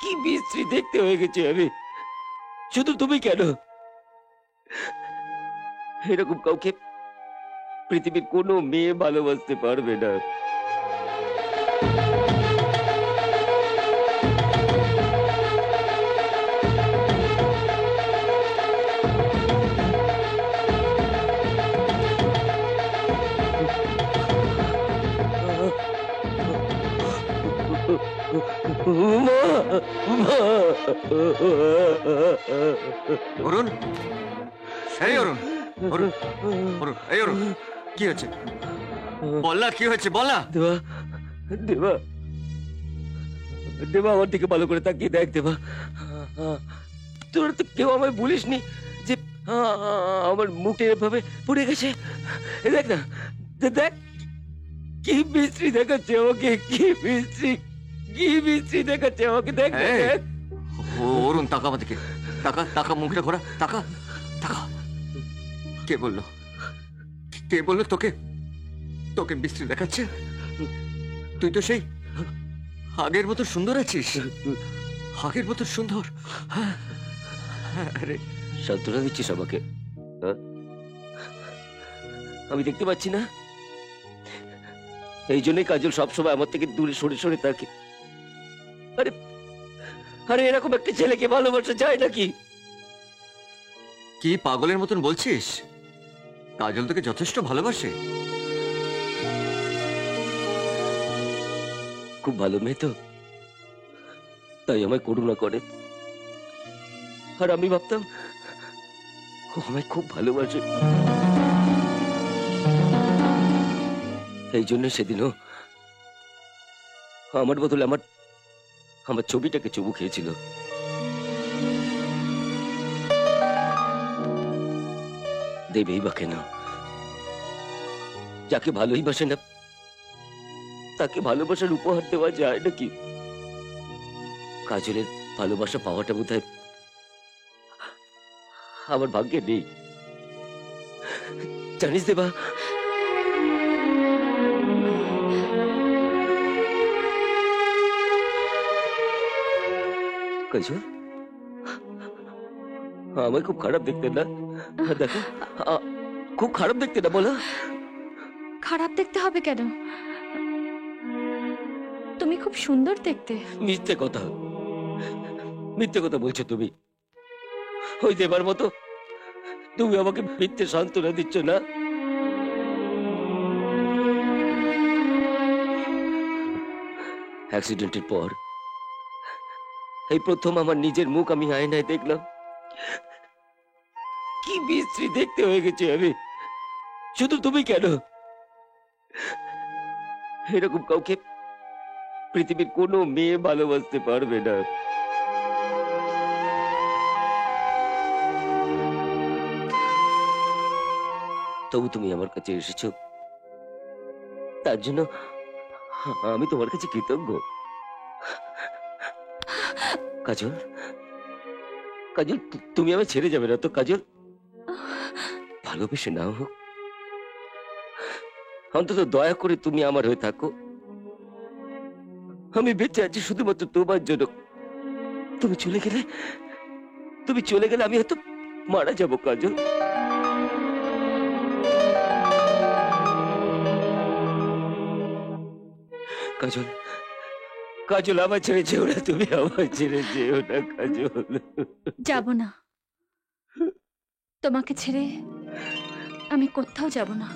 কি বিশ্রী দেখতে হয়ে গেছে আমি। শুধু তুমি কেন, এরকম কাউকে পৃথিবীর কোনো মেয়ে ভালোবাসতে পারবে না। মা, মা। অরুণ, এই অরুণ, অরুণ, অরুণ, এই অরুণ, কি হয়েছে? বল না, কি হয়েছে বল না। দেবা, দেবা, দেবা, আমার দিকে ভালো করে তাকিয়ে দেখ দেবা। তোরা তো কেউ আমায় বলিসনি যে আমার মুখে এভাবে পড়ে গেছে। দেখ না, দেখ কি বিশ্রী দেখাচ্ছে আমাকে, কি বিশ্রী, কি বিশ্রী দেখাচ্ছে আমাকে। দেখ না, এই, দেখ। অরুণ, তাকা আমার দিকে, তাকা, তাকা, মুখটা ঘোরা, তাকা, তাকা। কে বললো, কে বললো তোকে, তোকে বিশ্রী দেখাচ্ছে? তুই তো সেই আগের মতো সুন্দর আছিস, আগের মতো সুন্দর। হ্যাঁ, আরে সান্ত্বনা দিচ্ছিস আমাকে, হ্যাঁ? আমি দেখতে পাচ্ছি না? এই জন্যই কাজল সবসময় আমার থেকে দূরে সরে সরে থাকে। আরে, আরে এরকম একটা ছেলেকে ভালোবাসা যায় নাকি? কি পাগলের মতন বলছিস? কাজল তোকে যথেষ্ট ভালোবাসে। খুব ভালো মেয়ে তো, তাই আমায় করুণা করে। আর আমি ভাবতাম ও আমায় খুব ভালোবাসে। এই জন্য সেদিনও আমার বদলে আমার আমার ছবিটাকে চুমু খেয়েছিল। দেবেই বা কেন? যাকে ভালোই বাসে না তাকে ভালোবাসার উপহার দেওয়া যায় নাকি? কাজলের ভালোবাসা পাওয়াটা বোধহয় আমার ভাগ্যে নেই। জানিস দেবা, কাজল আমায় খুব খারাপ দেখতে না? দেখো, খুব খারাপ দেখতে না বলো? খারাপ দেখতে হবে কেন? তুমি খুব সুন্দর দেখতে। মিথ্যে কথা, মিথ্যে কথা বলছো তুমি। ওই দেবার মতো তুমি আমাকে মিথ্যে সান্ত্বনা দিচ্ছ না? অ্যাক্সিডেন্টের পর এই প্রথম আমার নিজের মুখ আমি আয়নায় দেখলাম। কি বিশ্রী দেখতে হয়ে গেছে আমি। শুধু তুমি কেন, এরকম কাউকে পৃথিবীর কোনো মেয়ে ভালোবাসতে পারবে না। তবু তুমি আমার কাছে এসেছো, তার জন্য আমি তোমার কাছে কৃতজ্ঞ। কাজল, কাজল, তুমি আমায় ছেড়ে যাবে না তো কাজল? ভালোবেসে নাও হোক, অন্তত দয়া করে তুমি আমার হয়ে থাকো। আমি বেঁচে আছি শুধুমাত্র তোমার জন্য। তুমি চলে গেলে, তুমি চলে গেলে আমি হয়তো মারা যাবো কাজল। কাজল, কাজল, আমার ছেড়ে যেও না, তুমি আমার ছেড়ে যেও না কাজল। যাব না, তোমাকে ছেড়ে আমি কোথাও যাব না।